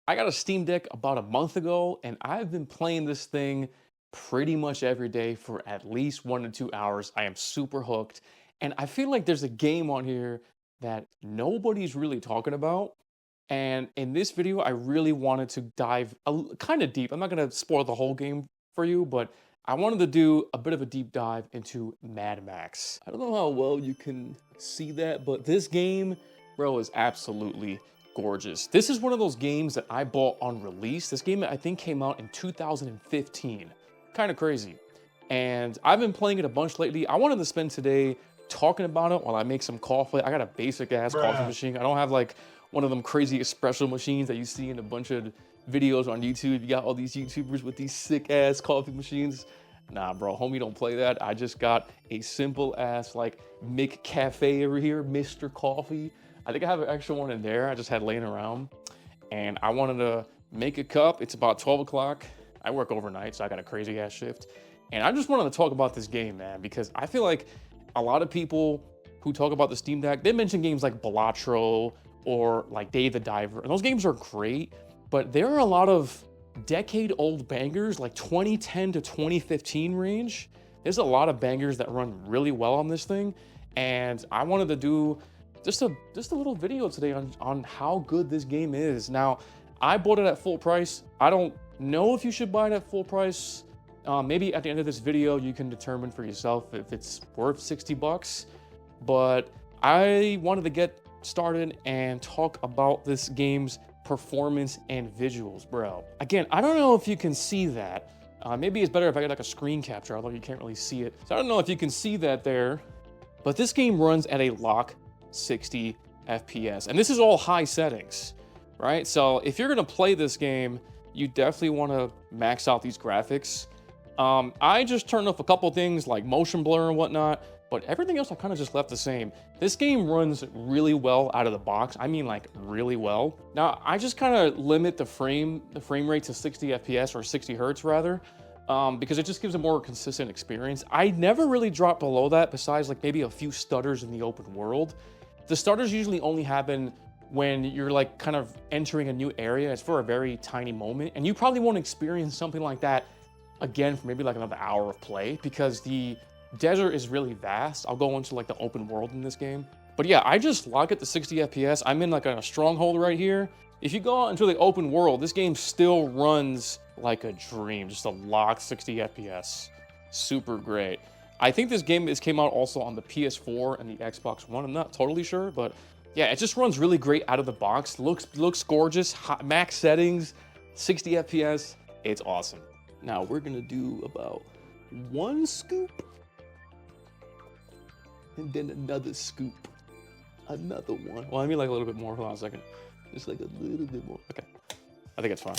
I got a Steam Deck about a month ago, and I've been playing this thing pretty much every day for at least 1 to 2 hours. I am super hooked, and I feel like there's a game on here that nobody's really talking about. And in this video, I really wanted to dive kind of deep. I'm not gonna spoil the whole game for you, but I wanted to do a bit of a deep dive into Mad Max. I don't know how well you can see that, but this game, bro, is absolutely gorgeous. This is one of those games that I bought on release. This game I think came out in 2015. Kind of crazy. And I've been playing it a bunch lately. I wanted to spend today talking about it while I make some coffee. I got a basic ass coffee Bruh. machine. I don't have like one of them crazy espresso machines that you see in a bunch of videos on YouTube. You got all these YouTubers with these sick ass coffee machines. Nah, bro, homie don't play that. I just got a simple ass like Mick Cafe over here, Mr. Coffee. I think I have an extra one in there I just had laying around. And I wanted to make a cup. It's about 12 o'clock. I work overnight, so I got a crazy ass shift. And I just wanted to talk about this game, man, because I feel like a lot of people who talk about the Steam Deck, they mention games like Balatro or like Dave the Diver. And those games are great, but there are a lot of decade-old bangers, like 2010 to 2015 range. There's a lot of bangers that run really well on this thing. And I wanted to do just a little video today on how good this game is. Now, I bought it at full price. I don't know if you should buy it at full price. Maybe at the end of this video, you can determine for yourself if it's worth 60 bucks. But I wanted to get started and talk about this game's performance and visuals, bro. Again, I don't know if you can see that. Maybe it's better if I get like a screen capture, although you can't really see it. So I don't know if you can see that there, but this game runs at a lock 60 FPS. And this is all high settings, right? So if you're gonna play this game, you definitely wanna max out these graphics. I just turned off a couple things like motion blur and whatnot, but everything else I kind of just left the same. This game runs really well out of the box. I mean like really well. Now I just kind of limit the frame rate to 60 FPS or 60 Hertz rather, because it just gives a more consistent experience. I never really drop below that besides like maybe a few stutters in the open world. The stutters usually only happen when you're like kind of entering a new area. It's for a very tiny moment, and you probably won't experience something like that again for maybe like another hour of play because the desert is really vast. I'll go into like the open world in this game. But yeah, I just lock it to 60 FPS. I'm in like a stronghold right here. If you go out into the open world, this game still runs like a dream. Just a locked 60 FPS. Super great. I think this game came out also on the PS4 and the Xbox One. I'm not totally sure, but yeah, it just runs really great out of the box. Looks gorgeous. Max settings, 60 FPS. It's awesome. Now we're gonna do about one scoop and then another scoop, another one. Well, I mean like a little bit more. Hold on a second. Just like a little bit more. Okay, I think it's fine.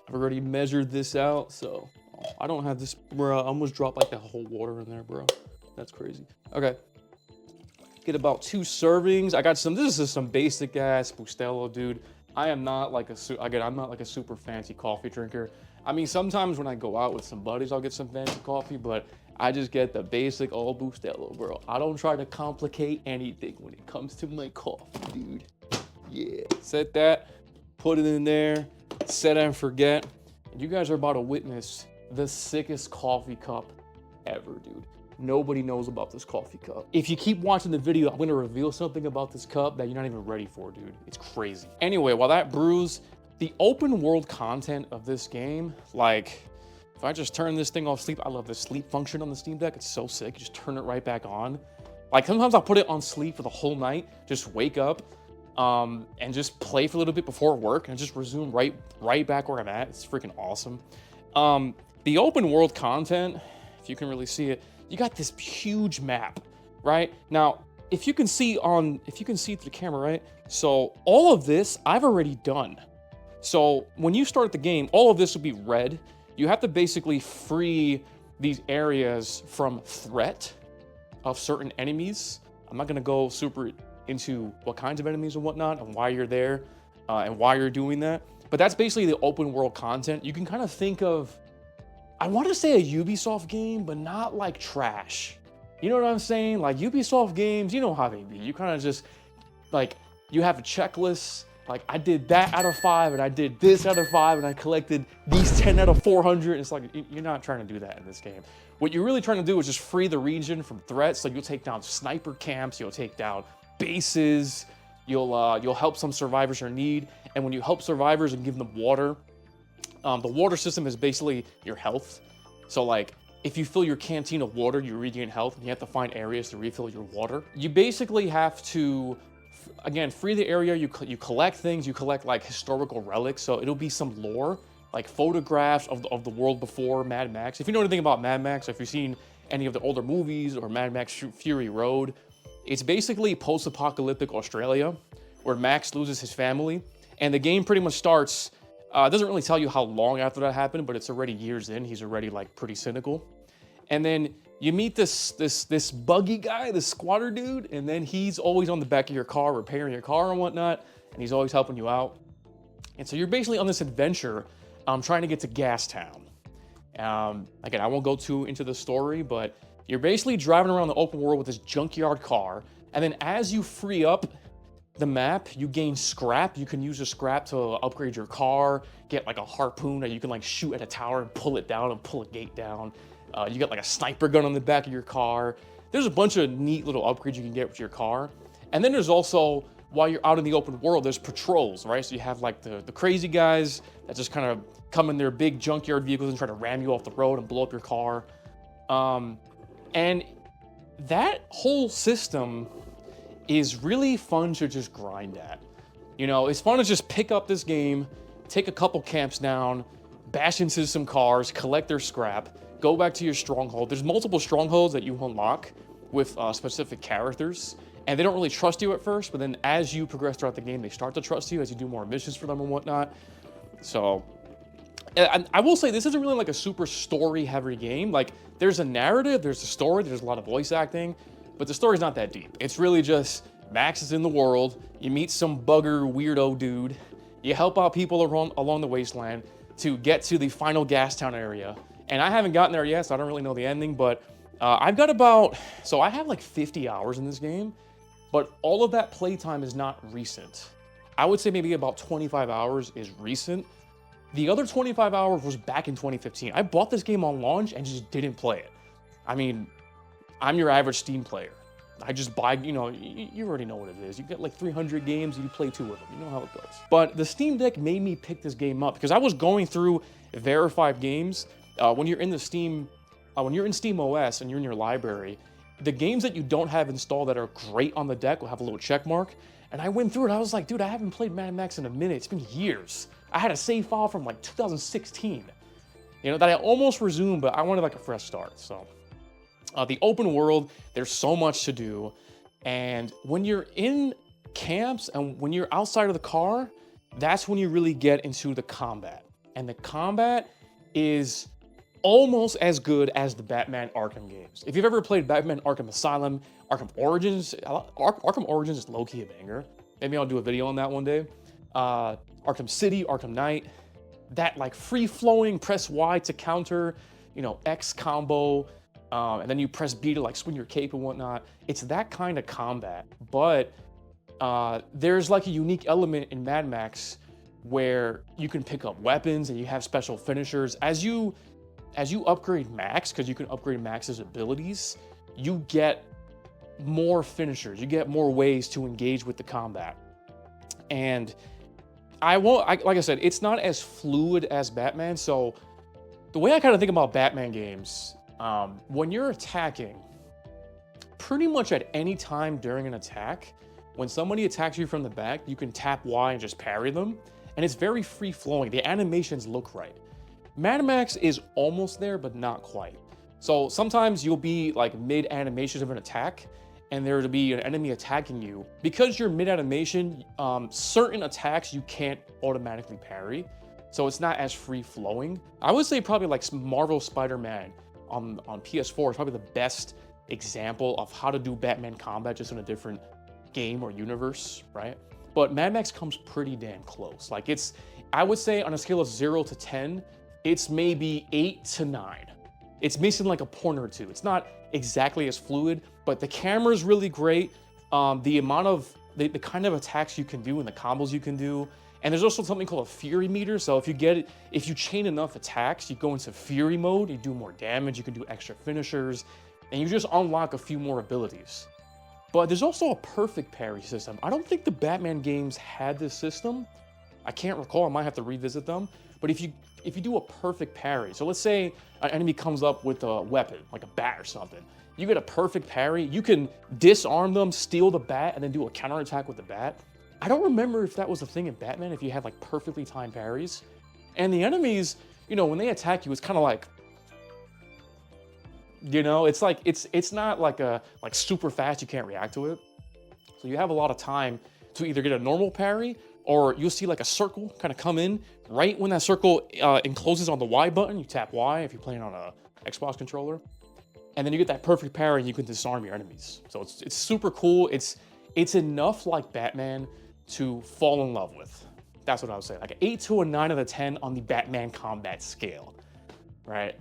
I've already measured this out, so I don't have this, bro. I almost dropped like the whole water in there, bro. That's crazy. Okay. Get about 2 servings. I got some, this is some basic ass Bustelo, dude. I am not like I'm not like a super fancy coffee drinker. I mean, sometimes when I go out with some buddies, I'll get some fancy coffee, but I just get the basic old Bustelo, bro. I don't try to complicate anything when it comes to my coffee, dude. Yeah, set that, put it in there, set and forget. And you guys are about to witness the sickest coffee cup ever, dude. Nobody knows about this coffee cup. If you keep watching the video, I'm gonna reveal something about this cup that you're not even ready for, dude. It's crazy. Anyway, while that brews, the open world content of this game, like, if I just turn this thing off sleep, I love the sleep function on the Steam Deck. It's so sick. You just turn it right back on. Like, sometimes I'll put it on sleep for the whole night, just wake up, and just play for a little bit before work and just resume right back where I'm at. It's freaking awesome. The open world content, if you can really see it, you got this huge map, right? Now, if you can see through the camera, right? So all of this I've already done. So when you start the game, all of this will be red. You have to basically free these areas from threat of certain enemies. I'm not gonna go super into what kinds of enemies and whatnot and why you're there and why you're doing that. But that's basically the open world content. You can kind of think of, I want to say a Ubisoft game, but not like trash. You know what I'm saying? Like Ubisoft games, you know how they be. You kind of just like, you have a checklist. Like I did that out of 5 and I did this out of 5 and I collected these 10 out of 400. It's like, you're not trying to do that in this game. What you're really trying to do is just free the region from threats. So you'll take down sniper camps, you'll take down bases, you'll help some survivors in need. And when you help survivors and give them water, the water system is basically your health. So like, if you fill your canteen of water, you regain health, and you have to find areas to refill your water. You basically have to, again, free the area. You collect things. You collect like historical relics. So it'll be some lore, like photographs of the world before Mad Max. If you know anything about Mad Max, or if you've seen any of the older movies or Mad Max Fury Road, it's basically post-apocalyptic Australia where Max loses his family, and the game pretty much starts. It doesn't really tell you how long after that happened, but it's already years in. He's already like pretty cynical. And then you meet this buggy guy, this squatter dude, and then he's always on the back of your car, repairing your car and whatnot, and he's always helping you out. And so you're basically on this adventure, trying to get to Gastown. Again, I won't go too into the story, but you're basically driving around the open world with this junkyard car, and then as you free up the map, you gain scrap. You can use the scrap to upgrade your car, get like a harpoon that you can like shoot at a tower and pull it down and pull a gate down. You got like a sniper gun on the back of your car. There's a bunch of neat little upgrades you can get with your car. And then there's also, while you're out in the open world, there's patrols, right? So you have like the crazy guys that just kind of come in their big junkyard vehicles and try to ram you off the road and blow up your car. And that whole system is really fun to just grind at. You know, it's fun to just pick up this game, take a couple camps down, bash into some cars, collect their scrap, go back to your stronghold. There's multiple strongholds that you unlock with specific characters, and they don't really trust you at first, but then as you progress throughout the game, they start to trust you as you do more missions for them and whatnot. So, and I will say this isn't really like a super story-heavy game. Like, there's a narrative, there's a story, there's a lot of voice acting, but the story's not that deep. It's really just Max is in the world, you meet some bugger weirdo dude, you help out people along the wasteland to get to the final Gastown area. And I haven't gotten there yet, so I don't really know the ending, but I've got so I have like 50 hours in this game, but all of that playtime is not recent. I would say maybe about 25 hours is recent. The other 25 hours was back in 2015. I bought this game on launch and just didn't play it. I mean, I'm your average Steam player. I just buy, you know, you already know what it is. You get like 300 games, you play 2 of them. You know how it goes. But the Steam Deck made me pick this game up because I was going through verified games. When you're in Steam OS and you're in your library, the games that you don't have installed that are great on the deck will have a little check mark. And I went through it, I was like, dude, I haven't played Mad Max in a minute. It's been years. I had a save file from like 2016, you know, that I almost resumed, but I wanted like a fresh start. So the open world, there's so much to do. And when you're in camps and when you're outside of the car, that's when you really get into the combat. And the combat is almost as good as the Batman Arkham games. If you've ever played Batman Arkham Asylum, Arkham Origins, Arkham Origins is low-key a banger. Maybe I'll do a video on that one day. Arkham City, Arkham Knight, that like free-flowing press Y to counter, you know, X combo, and then you press B to like swing your cape and whatnot. It's that kind of combat, but there's like a unique element in Mad Max where you can pick up weapons and you have special finishers. As you upgrade Max, because you can upgrade Max's abilities, you get more finishers, you get more ways to engage with the combat. And like I said, it's not as fluid as Batman. So the way I kind of think about Batman games, when you're attacking, pretty much at any time during an attack, when somebody attacks you from the back, you can tap Y and just parry them. And it's very free flowing. The animations look right. Mad Max is almost there, but not quite. So sometimes you'll be like mid animations of an attack and there to be an enemy attacking you. Because you're mid animation, certain attacks you can't automatically parry. So it's not as free flowing. I would say probably like Marvel Spider-Man on PS4 is probably the best example of how to do Batman combat just in a different game or universe, right? But Mad Max comes pretty damn close. Like I would say on a scale of 0 to 10, it's maybe 8 to 9. It's missing like a point or two. It's not exactly as fluid, but the camera is really great. The amount of the kind of attacks you can do and the combos you can do. And there's also something called a fury meter. So if you chain enough attacks, you go into fury mode, you do more damage, you can do extra finishers, and you just unlock a few more abilities. But there's also a perfect parry system. I don't think the Batman games had this system. I can't recall, I might have to revisit them. But if you do a perfect parry, so let's say an enemy comes up with a weapon, like a bat or something, you get a perfect parry, you can disarm them, steal the bat, and then do a counterattack with the bat. I don't remember if that was a thing in Batman, if you had like perfectly timed parries. And the enemies, you know, when they attack you, it's kind of like, you know, it's like, it's not like super fast, you can't react to it. So you have a lot of time to either get a normal parry, or you'll see like a circle kind of come in. Right when that circle encloses on the Y button, you tap Y if you're playing on a Xbox controller. And then you get that perfect parry and you can disarm your enemies. So it's super cool. It's enough like Batman to fall in love with. That's what I would say. Like an 8 to a 9 out of 10 on the Batman combat scale, right?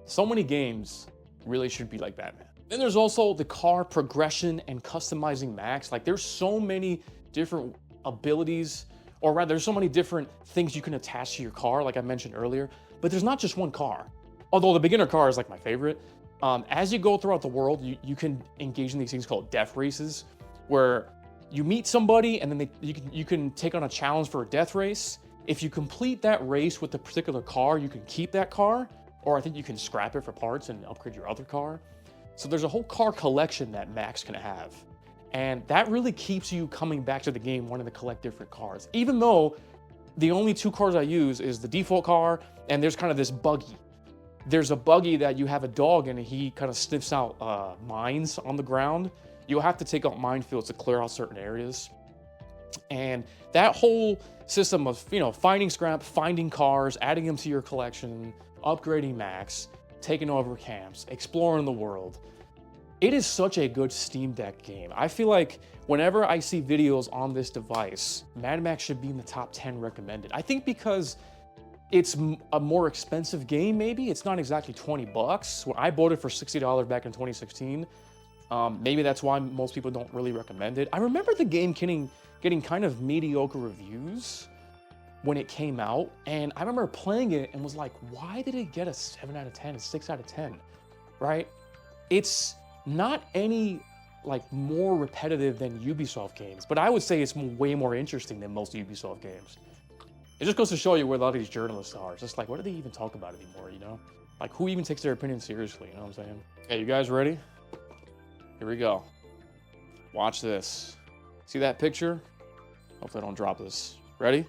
So many games really should be like Batman. Then there's also the car progression and customizing Max. Like there's so many different abilities, or rather there's so many different things you can attach to your car, like I mentioned earlier, but there's not just one car. Although the beginner car is like my favorite. As you go throughout the world, you can engage in these things called death races, where you meet somebody and then you can take on a challenge for a death race. If you complete that race with a particular car, you can keep that car, or I think you can scrap it for parts and upgrade your other car. So there's a whole car collection that Max can have. And that really keeps you coming back to the game wanting to collect different cars. Even though the only two cars I use is the default car, and there's kind of this buggy. There's a buggy that you have a dog in, and he kind of sniffs out mines on the ground. You'll have to take out minefields to clear out certain areas. And that whole system of, you know, finding scrap, finding cars, adding them to your collection, upgrading Max, taking over camps, exploring the world. It is such a good Steam Deck game. I feel like whenever I see videos on this device, Mad Max should be in the top 10 recommended. I think because it's a more expensive game, maybe. It's not exactly 20 bucks. When I bought it for $60 back in 2016, maybe that's why most people don't really recommend it. I remember the game getting kind of mediocre reviews when it came out, and I remember playing it and was like, why did it get a 7 out of 10, a 6 out of 10, right? It's not any like more repetitive than Ubisoft games, but I would say it's way more interesting than most Ubisoft games. It just goes to show you where a lot of these journalists are. It's just like, what do they even talk about anymore, you know? Like, who even takes their opinion seriously, you know what I'm saying? Okay, you guys ready? Here we go. Watch this. See that picture? Hopefully I don't drop this. Ready?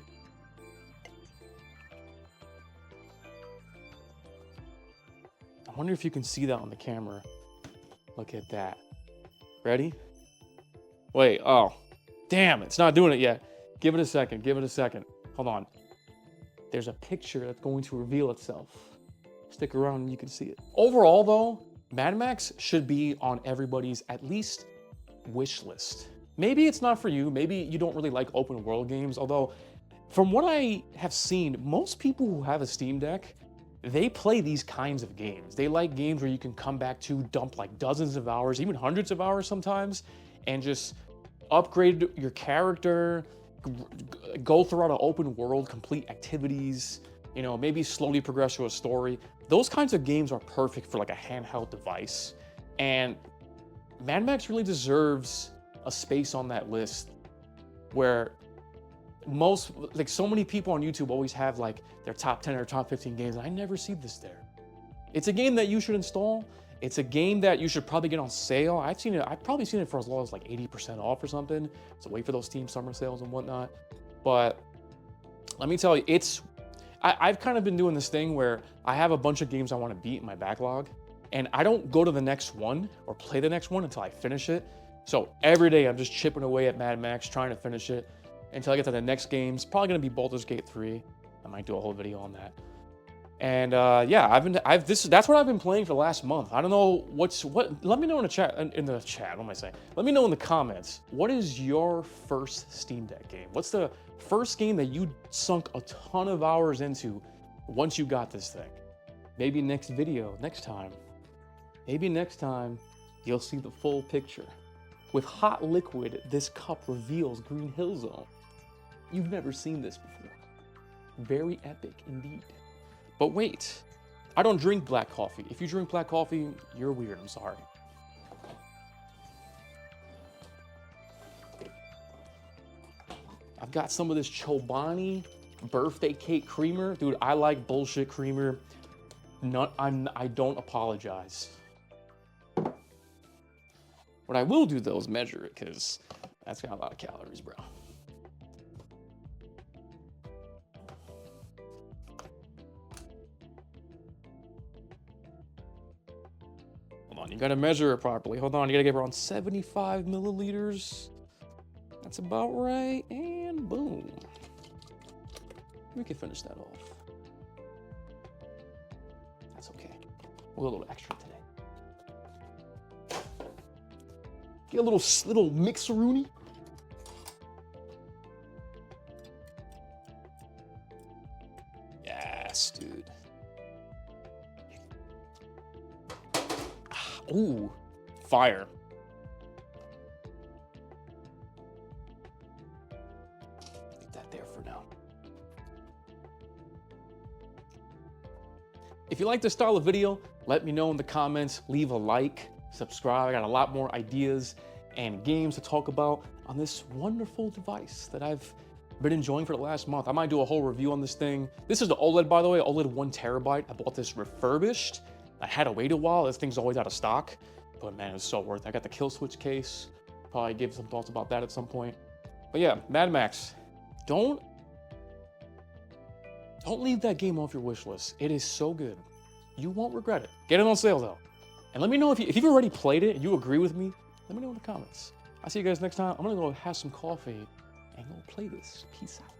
I wonder if you can see that on the camera. Look at that. Ready? Wait, oh. Damn, it's not doing it yet. Give it a second, give it a second. Hold on. There's a picture that's going to reveal itself. Stick around and you can see it. Overall though, Mad Max should be on everybody's at least wish list. Maybe it's not for you, maybe you don't really like open world games, although from what I have seen, most people who have a Steam Deck, they play these kinds of games. They like games where you can come back to, dump like dozens of hours, even hundreds of hours sometimes, and just upgrade your character, go throughout an open world, complete activities, you know, maybe slowly progress through a story. Those kinds of games are perfect for like a handheld device. And Mad Max really deserves a space on that list where so many people on YouTube always have like their top 10 or top 15 games, and I never see this there. It's a game that you should install. It's a game that you should probably get on sale. I've probably seen it for as low as like 80% off or something. So wait for those Steam summer sales and whatnot. But let me tell you, I've kind of been doing this thing where I have a bunch of games I want to beat in my backlog, and I don't go to the next one or play the next one until I finish it. So every day I'm just chipping away at Mad Max, trying to finish it until I get to the next game. It's probably gonna be Baldur's Gate 3. I might do a whole video on that. And yeah, that's what I've been playing for the last month. I don't know what. Let me know in the chat. What am I saying? Let me know in the comments. What is your first Steam Deck game? What's the first game that you sunk a ton of hours into once you got this thing? Maybe next video, next time. Maybe next time you'll see the full picture. With hot liquid, this cup reveals Green Hill Zone. You've never seen this before. Very epic indeed. But wait, I don't drink black coffee. If you drink black coffee, you're weird, I'm sorry. I've got some of this Chobani birthday cake creamer. Dude, I like bullshit creamer. I don't apologize. What I will do though is measure it, because that's got a lot of calories, bro. Hold on, you gotta measure it properly. Hold on, you gotta get around 75 milliliters. That's about right, and boom. We can finish that off. That's okay. We'll get a little extra today. Get a little mixeroonie. Yes, dude. Ooh, fire. Leave that there for now. If you like this style of video, let me know in the comments, leave a like, subscribe. I got a lot more ideas and games to talk about on this wonderful device that I've been enjoying for the last month. I might do a whole review on this thing. This is the OLED, by the way, OLED 1 terabyte. I bought this refurbished. I had to wait a while. This thing's always out of stock, but man, it's so worth it. I got the kill switch case. Probably give some thoughts about that at some point. But yeah, Mad Max, don't leave that game off your wish list. It is so good. You won't regret it. Get it on sale though. And let me know if you've already played it and you agree with me. Let me know in the comments. I'll see you guys next time. I'm gonna go have some coffee and go play this. Peace out.